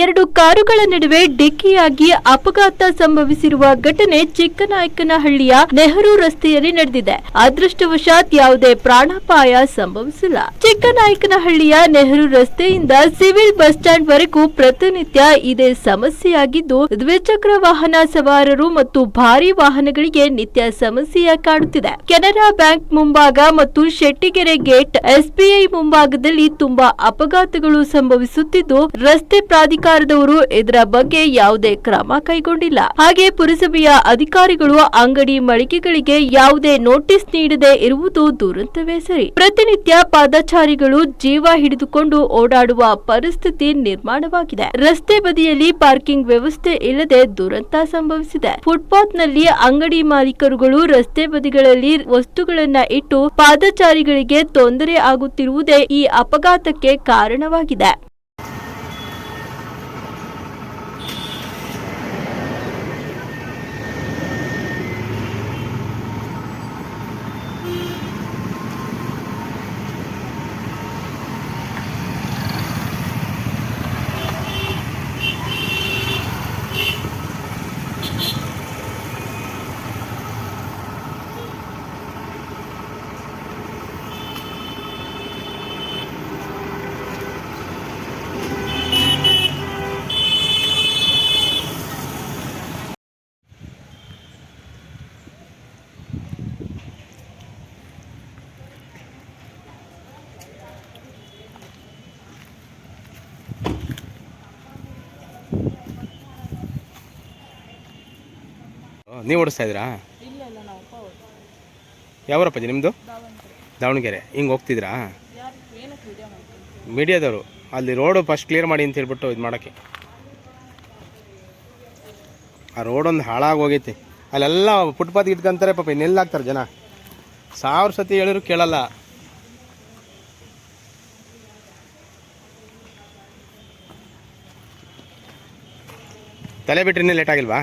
ಎರಡು ಕಾರುಗಳ ನಡುವೆ ಡಿಕ್ಕಿಯಾಗಿ ಅಪಘಾತ ಸಂಭವಿಸಿರುವ ಘಟನೆ ಚಿಕ್ಕನಾಯಕನಹಳ್ಳಿಯ ನೆಹರು ರಸ್ತೆಯಲ್ಲಿ ನಡೆದಿದೆ. ಅದೃಷ್ಟವಶಾತ್ ಯಾವುದೇ ಪ್ರಾಣಾಪಾಯ ಸಂಭವಿಸಿಲ್ಲ. ಚಿಕ್ಕನಾಯಕನಹಳ್ಳಿಯ ನೆಹರು ರಸ್ತೆಯಿಂದ ಸಿವಿಲ್ ಬಸ್ ಸ್ಟ್ಯಾಂಡ್ ವರೆಗೂ ಪ್ರತಿನಿತ್ಯ ಇದೇ ಸಮಸ್ಯೆಯಾಗಿದ್ದು, ದ್ವಿಚಕ್ರ ವಾಹನ ಸವಾರರು ಮತ್ತು ಭಾರಿ ವಾಹನಗಳಿಗೆ ನಿತ್ಯ ಸಮಸ್ಯೆ ಕಾಡುತ್ತಿದೆ. ಕೆನರಾ ಬ್ಯಾಂಕ್ ಮುಂಭಾಗ ಮತ್ತು ಶೆಟ್ಟಿಗೆರೆ ಗೇಟ್, ಎಸ್ಬಿಐ ಮುಂಭಾಗದಲ್ಲಿ ತುಂಬಾ ಅಪಘಾತಗಳು ಸಂಭವಿಸುತ್ತಿದ್ದು, ರಸ್ತೆ ಪ್ರಾಧಿಕಾರದವರು ಇದರ ಬಗ್ಗೆ ಯಾವುದೇ ಕ್ರಮ ಕೈಗೊಂಡಿಲ್ಲ. ಹಾಗೆ ಪುರಸಭೆಯ ಅಧಿಕಾರಿಗಳು ಅಂಗಡಿ ಮಳಿಗೆಗಳಿಗೆ ಯಾವುದೇ ನೋಟಿಸ್ ನೀಡದೆ ಇರುವುದು ದುರಂತವೇ ಸರಿ. ಪ್ರತಿನಿತ್ಯ ಪಾದಚಾರಿಗಳು ಜೀವ ಹಿಡಿದುಕೊಂಡು ಓಡಾಡುವ ಪರಿಸ್ಥಿತಿ ನಿರ್ಮಾಣವಾಗಿದೆ. ರಸ್ತೆ ಬದಿಯಲ್ಲಿ ಪಾರ್ಕಿಂಗ್ ವ್ಯವಸ್ಥೆ ಇಲ್ಲದೆ ದುರಂತ ಸಂಭವಿಸಿದೆ. ಫುಟ್ಪಾತ್ ನಲ್ಲಿ ಅಂಗಡಿ ಮಾಲೀಕರುಗಳು ರಸ್ತೆ ಬದಿಗಳಲ್ಲಿ ವಸ್ತುಗಳನ್ನ ಇಟ್ಟು ಪಾದಚಾರಿಗಳಿಗೆ ತೊಂದರೆ ಆಗುತ್ತಿರುವುದೇ ಈ ಅಪಘಾತಕ್ಕೆ ಕಾರಣವಾಗಿದೆ. ನೀವು ಓಡಿಸ್ತಾ ಇದ್ದೀರಾ? ಯಾವರಪ್ಪಾಜಿ ನಿಮ್ಮದು? ದಾವಣಗೆರೆ. ಹಿಂಗೆ ಹೋಗ್ತಿದ್ರಾ? ಮೀಡಿಯಾದವರು ಅಲ್ಲಿ ರೋಡು ಫಸ್ಟ್ ಕ್ಲಿಯರ್ ಮಾಡಿ ಅಂತ ಹೇಳ್ಬಿಟ್ಟು ಇದು ಮಾಡೋಕ್ಕೆ. ಆ ರೋಡೊಂದು ಹಾಳಾಗೋಗೈತೆ. ಅಲ್ಲೆಲ್ಲ ಫುಟ್ಪಾತ್ ಇಟ್ಕೊಂತಾರೆ ಪಾಪ, ಇನ್ನೆಲ್ಲಾಗ್ತಾರೆ ಜನ. 1000 ಸತಿ ಹೇಳಿದ್ರು ಕೇಳಲ್ಲ. ತಲೆ ಬಿಟ್ಟರೆ ಇನ್ನೂ ಲೇಟ್ ಆಗಿಲ್ವಾ?